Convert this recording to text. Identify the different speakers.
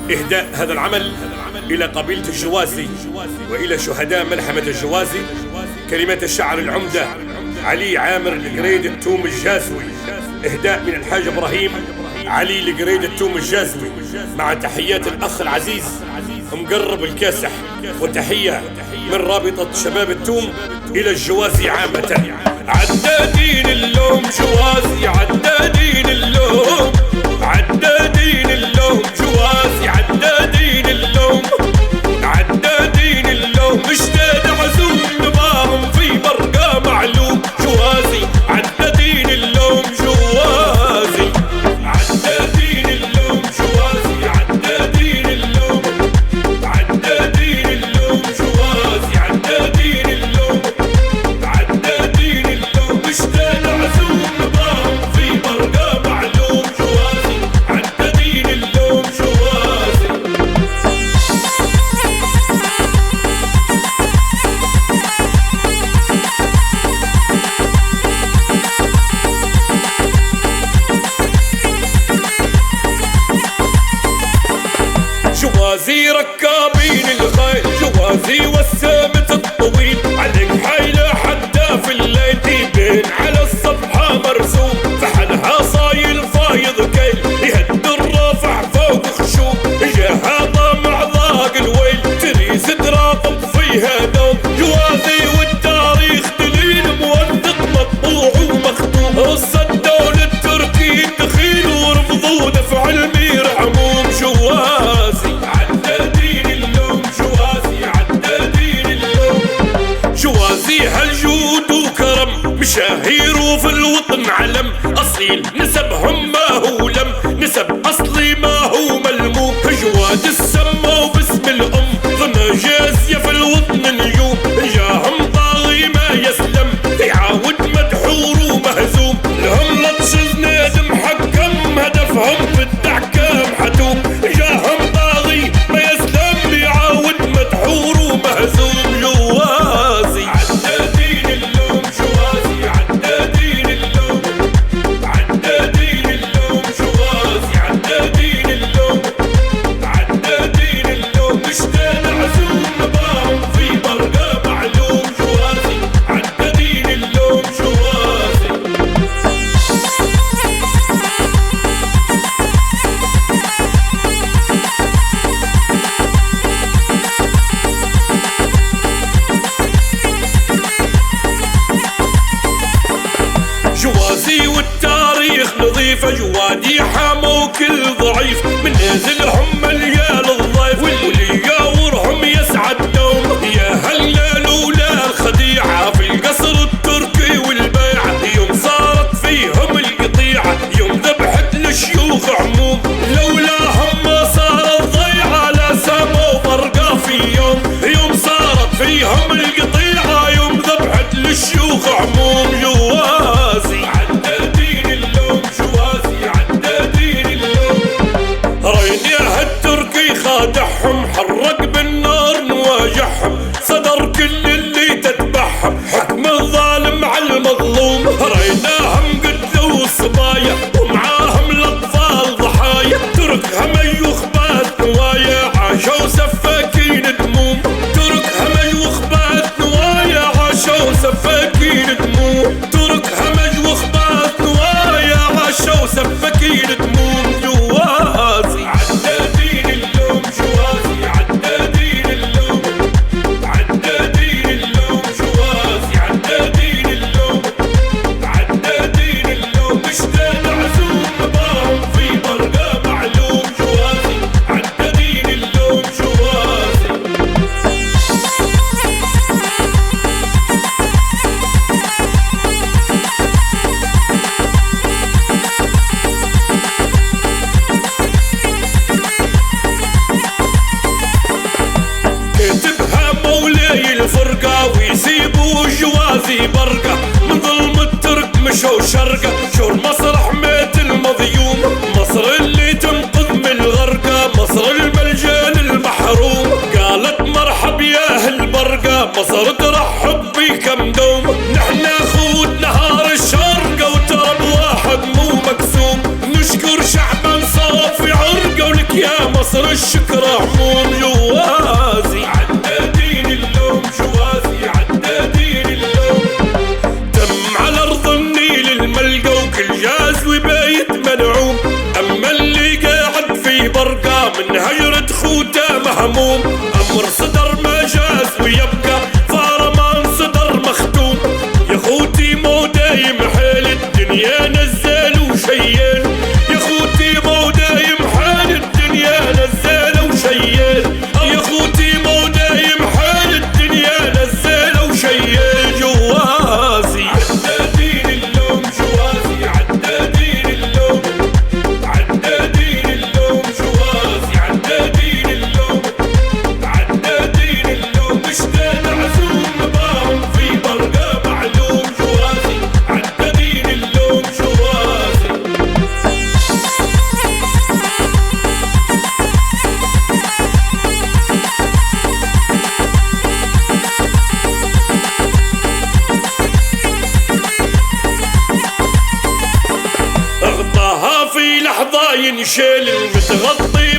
Speaker 1: إهداء هذا العمل إلى قبيلة الجوازي وإلى شهداء ملحمة الجوازي. كلمات الشاعر العمدة علي عامر القريد التوم الجازوي. إهداء من الحاج إبراهيم علي القريد التوم الجازوي، مع تحيات الأخ العزيز مقرب الكاسح. وتحية من رابطة شباب التوم إلى الجوازي عامة. عدادين اللوم جوازي، عدادين اللوم، عدادين اللوم جوازي، عدادين اللوم، عدادين اللوم. اشتاد عزوم نباهم في برقة معلوم جوازي، عدادين اللوم جوازي، عدادين اللوم جوازي، عدادين اللوم، عدادين اللوم جوازي، عدادين اللوم، عدادين اللوم. اشتاد عزوم نباهم في برقة معلوم جوازي، عدادين اللوم جوازي. جوازي ركابين الخيل، جوازي والسامت الطويل، عليك حيلة حتى في الليل بين على الصفحة مرسوم، فحلها صايل فايض كيل يهد الرافع فوق خشوم، جاها طمع ضاق الويل تريس تراقب فيها دوم. جوازي والتاريخ دليل موثق مطبوع ومختوم، قصة الدولة التركي دخيل ورفضوا دفع المير عموم. جوازي عدادين اللوم جوازي، عدادين اللوم جوازي. هالجود وكرم مشاهير في الوطن علم، أصيل نسبهم ما هو لم، نسب أصلي ما هو ملموم. جواد السما وباسم الأم ضمن جازية في الوطن نجوم، جاهم طاغي ما يسلم يعاود مدحور ومهزوم. لهم لطش زناد محكم هدفهم في التحكام حتوم، جاهم طاغي ما يسلم يعاود مدحور ومهزوم. جوازي عدادين اللوم جوازي، عدادين اللوم، عدادين اللوم جوازي، عدادين اللوم، عدادين اللوم. اشتاد عزوم نباهم في برقة معلوم جوازي، عدادين اللوم جوازي. جوازي والتاريخ نظيفة، جوادي حاموا كل ضعيف، من نازلهم مليال الضيف واللي ياورهم يسعد دوم. يا هلا لولا الخديعة في القصر التركي والبيعة، يوم صارت فيهم القطيعة، يوم ذبحت للشيوخ عموم. لولاهم ما صارت ضيعة، لا ساموا برقة في يوم، يوم صارت فيهم القطيعة، يوم ذبحت للشيوخ عموم. جوازي عدادين اللوم جوازي، عدادين اللوم. رينيها التركي خادعهم، حرق بالنار نواجعهم، صدر كل اللي تتبعهم، حكم الظالم على المظلوم. ريناهم قتلوا الصبايا ومعاهم الاطفال ضحايا، تركها ميوخ بات نوايا عاشوا سفاكين دموم، تركها ميوخ بات نوايا عاشوا سفاكين دموم، تركها ميوخ بات نوايا عاشوا سفاكين دموم. جوازي عدادين اللوم جوازي، عدادين اللوم، عدادين اللوم جوازي، عدادين اللوم، عدادين اللوم. اشتاد عزوم نباهم في برقة معلوم جوازي، عدادين اللوم جوازي. كتبها مولاي الفرقة ويسيبوا جوازي برقة، من ظلم الترك مشوا شرقة، شور مصر حميت المظيوم، مصر اللي تنقذ من الغرقة، مصر الملجأ للمحروم. قالت مرحب يا اهل برقة، مصر ترحب بكم دوم، نحنا خود نهار الشرقة وترى بواحد مو مقسوم. نشكر شعبا صافي عرقة ولك يا مصر الشكر عموم جوازي عدادين اللوم جوازي عدادين اللوم تم على ارض النيل الملقى وكل جاز وبايت منعوم اما اللي قاعد في برقة من هجرة خوته مهموم امر صدر ما جاز ويبقى فارمان صدر مختوم يا خوتي مو دايم حيل الدنيا نزل وشيل يا خوتي مو دايم حال الدنيا نزل وشيل يا خوتي مو دايم حال الدنيا نزل وشيل جوازي عدادين اللوم جوازي عدادين اللوم عدادين اللوم جوازي عدادين اللوم عدادين اللوم اشتاق عزوم نظام في برقة معلوم جوازي عدادين اللوم جوازي اغطاها في لحظة ينشل المتغطي